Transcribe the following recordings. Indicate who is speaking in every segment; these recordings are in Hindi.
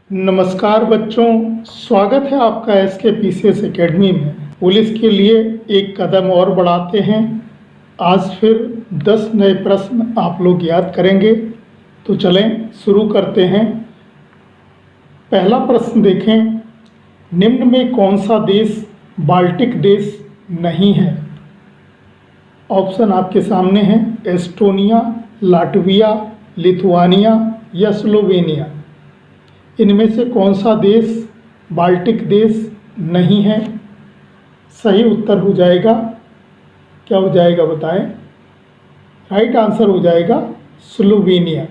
Speaker 1: नमस्कार बच्चों, स्वागत है आपका SK एकेडमी में। पुलिस के लिए एक कदम और बढ़ाते हैं। आज फिर 10 नए प्रश्न आप लोग याद करेंगे। तो चलें शुरू करते हैं। पहला प्रश्न देखें, निम्न में कौन सा देश बाल्टिक देश नहीं है? ऑप्शन आपके सामने हैं, एस्टोनिया, लाटविया, लिथुआनिया या स्लोवेनिया। इनमें से कौन सा देश बाल्टिक देश नहीं है? सही उत्तर हो जाएगा, क्या हो जाएगा बताएं? राइट आंसर हो जाएगा स्लोवेनिया।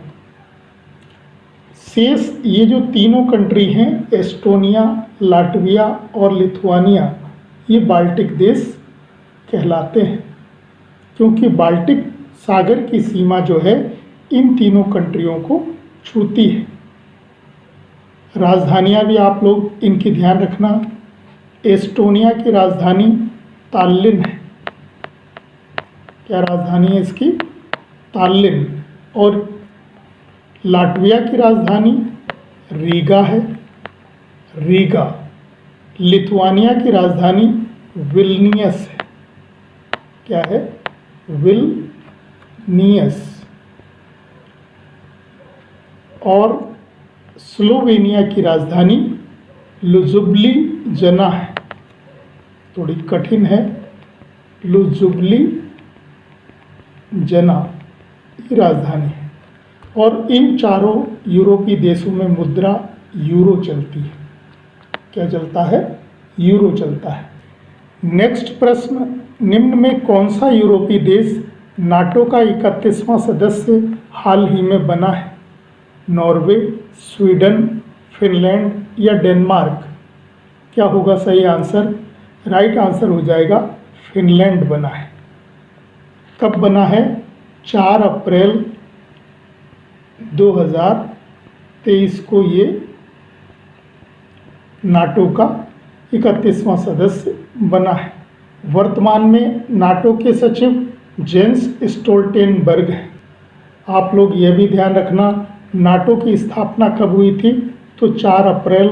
Speaker 1: शेष ये जो तीनों कंट्री हैं, एस्टोनिया, लाटविया और लिथुआनिया, ये बाल्टिक देश कहलाते हैं, क्योंकि बाल्टिक सागर की सीमा जो है इन तीनों कंट्रियों को छूती है। राजधानियाँ भी आप लोग इनकी ध्यान रखना। एस्टोनिया की राजधानी ताल्लिन है। क्या राजधानी है इसकी? ताल्लिन। और लाटविया की राजधानी रीगा है, रीगा। लिथुआनिया की राजधानी विल्नियस है। क्या है? विल्नियस। और स्लोवेनिया की राजधानी लुजुब्लिजना है। थोड़ी कठिन है, लुजुब्लिजना ये राजधानी है। और इन चारों यूरोपीय देशों में मुद्रा यूरो चलती है। क्या चलता है? यूरो चलता है। नेक्स्ट प्रश्न, निम्न में कौन सा यूरोपीय देश नाटो का 31वां सदस्य हाल ही में बना है? नॉर्वे, स्वीडन, फिनलैंड या डेनमार्क? क्या होगा सही आंसर? राइट आंसर हो जाएगा फिनलैंड बना है। कब बना है? 4 अप्रैल 2023 को ये नाटो का 31वां सदस्य बना है। वर्तमान में नाटो के सचिव जेंस स्टोल्टेनबर्ग हैं। आप लोग ये भी ध्यान रखना, नाटो की स्थापना कब हुई थी? तो 4 अप्रैल,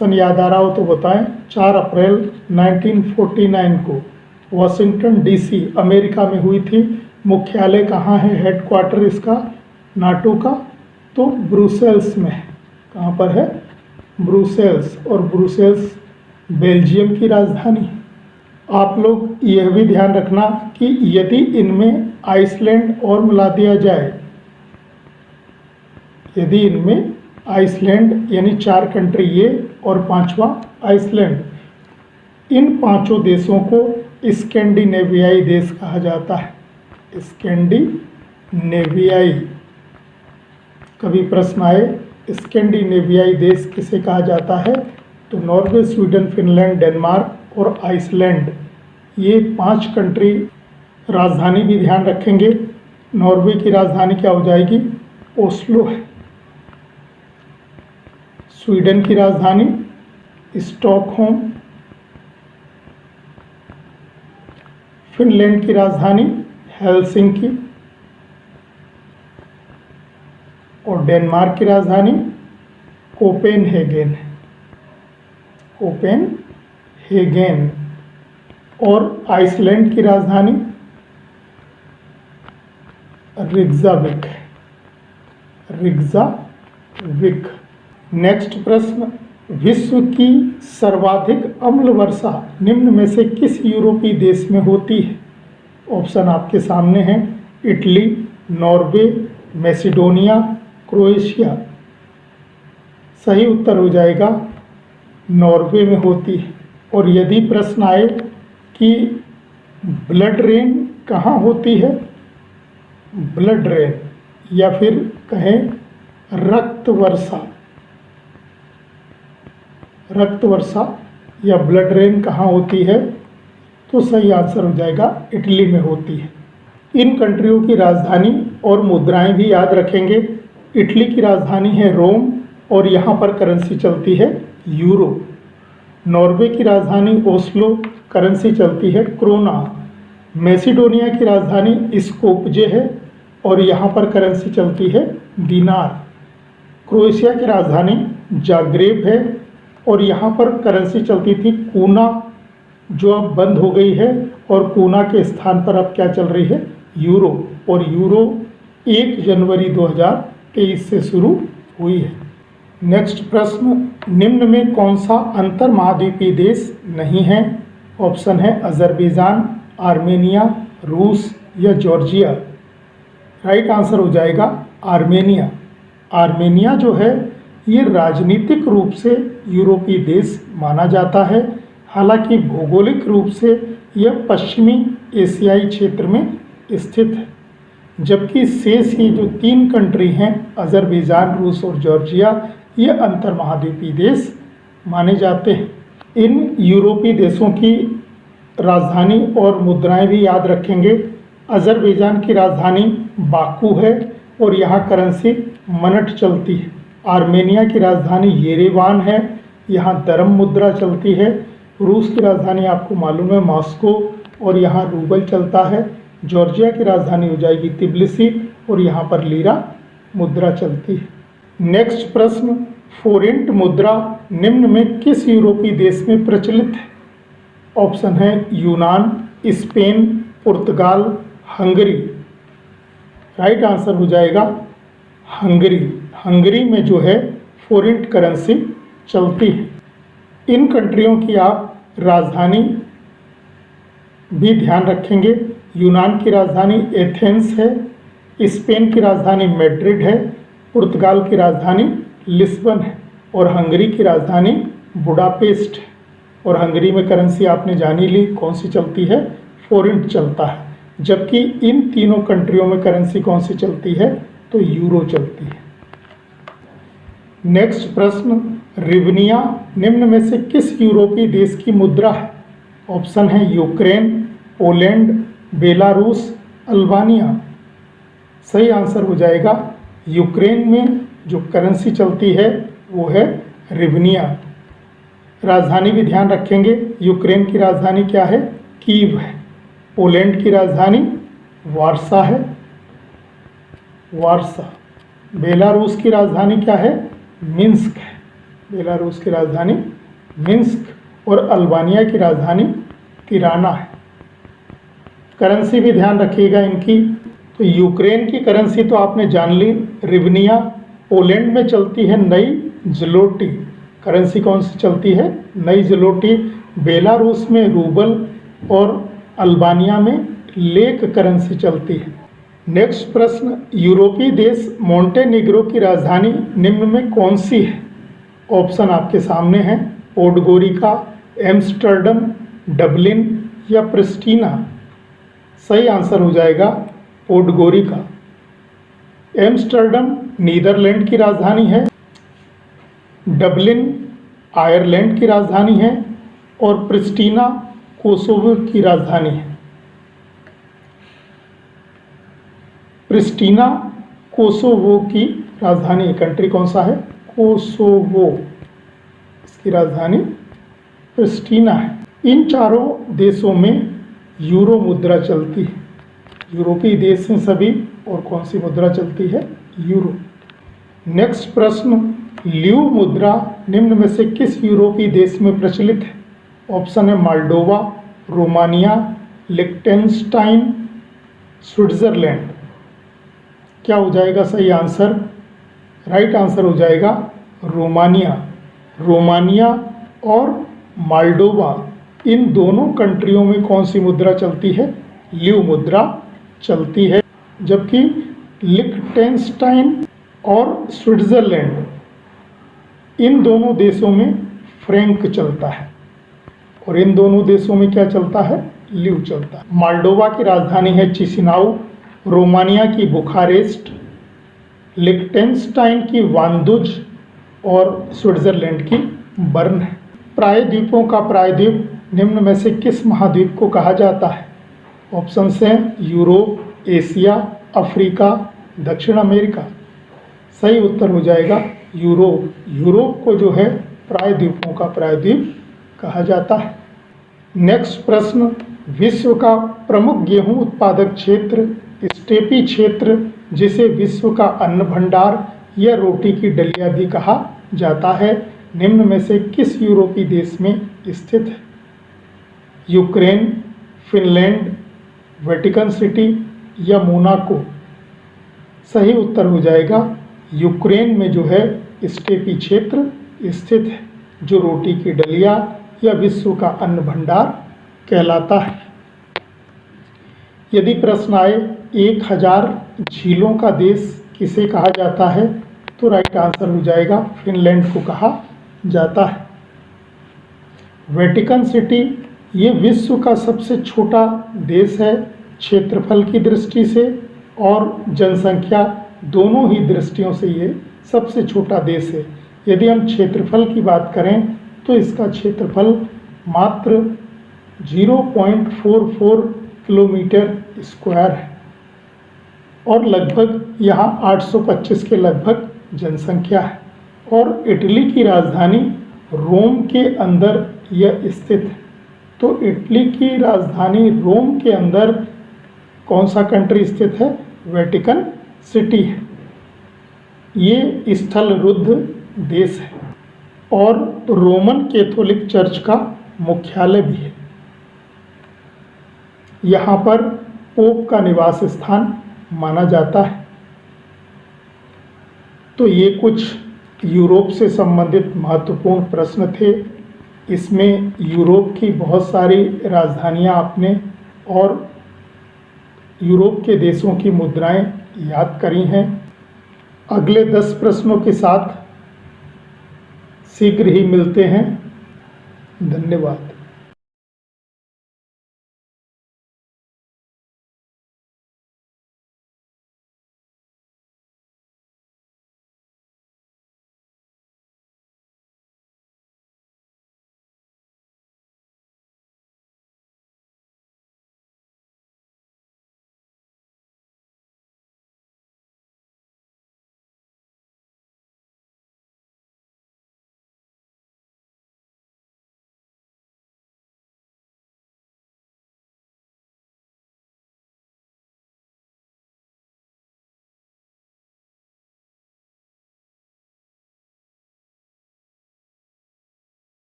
Speaker 1: सन याद आ रहा हो तो बताएं। 4 अप्रैल 1949 को वाशिंगटन DC अमेरिका में हुई थी। मुख्यालय कहाँ है, हेडक्वार्टर इसका नाटो का? तो ब्रुसेल्स में है। कहाँ पर है? ब्रुसेल्स। और ब्रुसेल्स बेल्जियम की राजधानी। आप लोग यह भी ध्यान रखना कि यदि इनमें आइसलैंड और मिला दिया जाए, यदि इनमें आइसलैंड यानी 4 कंट्री ये और 5वां आइसलैंड, इन 5 देशों को स्कैंडिनेवियाई देश कहा जाता है। स्कैंडिनेवियाई। कभी प्रश्न आए स्कैंडिनेवियाई देश किसे कहा जाता है? तो नॉर्वे, स्वीडन, फिनलैंड, डेनमार्क और आइसलैंड, ये 5 कंट्री। राजधानी भी ध्यान रखेंगे। नॉर्वे की राजधानी क्या हो जाएगी? ओस्लो है। स्वीडन की राजधानी स्टॉकहोम। फिनलैंड की राजधानी हेलसिंकी। और डेनमार्क की राजधानी कोपेनहेगन है। कोपेनहेगन। और आइसलैंड की राजधानी रिग्जाविक। रिग्जाविक। नेक्स्ट प्रश्न, विश्व की सर्वाधिक अम्ल वर्षा निम्न में से किस यूरोपीय देश में होती है? ऑप्शन आपके सामने हैं, इटली, नॉर्वे, मैसिडोनिया, क्रोएशिया। सही उत्तर हो जाएगा नॉर्वे में होती है। और यदि प्रश्न आए कि ब्लड रेन कहाँ होती है? ब्लड रेन या फिर कहें रक्त वर्षा, रक्त वर्षा या ब्लड रेन कहाँ होती है? तो सही आंसर हो जाएगा इटली में होती है। इन कंट्रियों की राजधानी और मुद्राएं भी याद रखेंगे। इटली की राजधानी है रोम और यहाँ पर करेंसी चलती है यूरो। नॉर्वे की राजधानी ओस्लो, करेंसी चलती है क्रोना। मैसिडोनिया की राजधानी स्कोपजे है और यहाँ पर करेंसी चलती है दिनार। क्रोएशिया की राजधानी जाग्रेब है और यहाँ पर करेंसी चलती थी कूना, जो अब बंद हो गई है और कूना के स्थान पर अब क्या चल रही है, यूरो। और यूरो 1 जनवरी 2023 से शुरू हुई है। नेक्स्ट प्रश्न, निम्न में कौन सा अंतर महाद्वीपीय देश नहीं है? ऑप्शन है अजरबैजान, आर्मेनिया, रूस या जॉर्जिया। राइट आंसर हो जाएगा आर्मेनिया। आर्मेनिया जो है ये राजनीतिक रूप से यूरोपीय देश माना जाता है, हालांकि भौगोलिक रूप से यह पश्चिमी एशियाई क्षेत्र में स्थित है। जबकि शेष ये जो 3 कंट्री हैं, अजरबैजान, रूस और जॉर्जिया, ये अंतर महाद्वीपीय देश माने जाते हैं। इन यूरोपीय देशों की राजधानी और मुद्राएं भी याद रखेंगे। अजरबैजान की राजधानी बाकू है और यहाँ करेंसी मनट चलती है। आर्मेनिया की राजधानी येरेवान है, यहाँ दरम मुद्रा चलती है। रूस की राजधानी आपको मालूम है मॉस्को और यहाँ रूबल चलता है। जॉर्जिया की राजधानी हो जाएगी तिब्लिसी और यहाँ पर लीरा मुद्रा चलती है। नेक्स्ट प्रश्न, फोरेंट मुद्रा निम्न में किस यूरोपीय देश में प्रचलित है? ऑप्शन है यूनान, स्पेन, पुर्तगाल, हंगरी। राइट आंसर हो जाएगा हंगरी। हंगरी में जो है फोरेंट करेंसी चलती है। इन कंट्रियों की आप राजधानी भी ध्यान रखेंगे। यूनान की राजधानी एथेंस है, स्पेन की राजधानी मैड्रिड है, पुर्तगाल की राजधानी लिस्बन है और हंगरी की राजधानी बुडापेस्ट है। और हंगरी में करेंसी आपने जानी ली कौन सी चलती है, फोरेंट चलता है। जबकि इन तीनों कंट्रियों में करेंसी कौन सी चलती है, तो यूरो चलती है। नेक्स्ट प्रश्न, रिवनिया निम्न में से किस यूरोपीय देश की मुद्रा है? ऑप्शन है यूक्रेन, पोलैंड, बेलारूस, अल्बानिया। सही आंसर हो जाएगा यूक्रेन में जो करेंसी चलती है वो है रिवनिया। राजधानी भी ध्यान रखेंगे। यूक्रेन की राजधानी क्या है, कीव है। पोलैंड की राजधानी वार्सा है, वार्सा। बेलारूस की राजधानी क्या है, मिन्स्क है। बेलारूस की राजधानी मिन्स्क और अल्बानिया की राजधानी तिराना है। करेंसी भी ध्यान रखिएगा इनकी। तो यूक्रेन की करेंसी तो आपने जान ली, रिवनिया। पोलैंड में चलती है नई ज़लोटी। करेंसी कौन सी चलती है, नई ज़लोटी। बेलारूस में रूबल और अल्बानिया में लेक करेंसी चलती है। नेक्स्ट प्रश्न, यूरोपीय देश मोंटेनिग्रो की राजधानी निम्न में कौन सी है? ऑप्शन आपके सामने हैं, पोडगोरिका, एम्स्टर्डम, डबलिन या प्रिस्टीना। सही आंसर हो जाएगा पोडगोरिका। एम्स्टर्डम नीदरलैंड की राजधानी है, डबलिन आयरलैंड की राजधानी है और प्रिस्टीना कोसोवो की राजधानी है। प्रिस्टीना कोसोवो की राजधानी, कंट्री कौन सा है, कोसोवो। इसकी राजधानी प्रिस्टीना है। इन चारों देशों में यूरो मुद्रा चलती है। यूरोपीय देश हैं सभी और कौन सी मुद्रा चलती है, यूरो। नेक्स्ट प्रश्न, ल्यू मुद्रा निम्न में से किस यूरोपीय देश में प्रचलित है? ऑप्शन है मोल्डोवा, रोमानिया, लिechtenstein, स्विट्जरलैंड। क्या हो जाएगा सही आंसर? राइट आंसर हो जाएगा रोमानिया। रोमानिया और मोल्डोवा, इन दोनों कंट्रियों में कौन सी मुद्रा चलती है, ल्यू मुद्रा चलती है। जबकि लिechtenstein और स्विट्जरलैंड, इन दोनों देशों में फ्रैंक चलता है और इन दोनों देशों में क्या चलता है, ल्यू चलता है। मोल्डोवा की राजधानी है चिसिनाउ, रोमानिया की बुखारेस्ट, लिechtenstein की वांदुज और स्विट्जरलैंड की बर्न है। प्रायद्वीपों का प्रायद्वीप निम्न में से किस महाद्वीप को कहा जाता है? ऑप्शन हैं यूरोप, एशिया, अफ्रीका, दक्षिण अमेरिका। सही उत्तर हो जाएगा यूरोप। यूरोप को जो है प्रायद्वीपों का प्रायद्वीप कहा जाता है। नेक्स्ट प्रश्न, विश्व का प्रमुख गेहूं उत्पादक क्षेत्र, स्टेपी क्षेत्र, जिसे विश्व का अन्न भंडार या रोटी की डलिया भी कहा जाता है निम्न में से किस यूरोपीय देश में स्थित है? यूक्रेन, फिनलैंड, वेटिकन सिटी या मोनाको? सही उत्तर हो जाएगा यूक्रेन में जो है स्टेपी क्षेत्र स्थित है, जो रोटी की डलिया या विश्व का अन्न भंडार कहलाता है। यदि प्रश्न आए 1000 झीलों का देश किसे कहा जाता है, तो राइट आंसर हो जाएगा फिनलैंड को कहा जाता है। वेटिकन सिटी ये विश्व का सबसे छोटा देश है क्षेत्रफल की दृष्टि से और जनसंख्या दोनों ही दृष्टियों से ये सबसे छोटा देश है। यदि हम क्षेत्रफल की बात करें तो इसका क्षेत्रफल मात्र 0.44 किलोमीटर स्क्वायर है और लगभग यहाँ 825 के लगभग जनसंख्या है। और इटली की राजधानी रोम के अंदर यह स्थित है। तो इटली की राजधानी रोम के अंदर कौन सा कंट्री स्थित है? वेटिकन सिटी है। ये स्थल रुद्ध देश है और रोमन कैथोलिक चर्च का मुख्यालय भी है। यहाँ पर पोप का निवास स्थान माना जाता है। तो ये कुछ यूरोप से संबंधित महत्वपूर्ण प्रश्न थे। इसमें यूरोप की बहुत सारी राजधानियाँ आपने और यूरोप के देशों की मुद्राएं याद करी हैं। अगले 10 प्रश्नों के साथ शीघ्र ही मिलते हैं। धन्यवाद।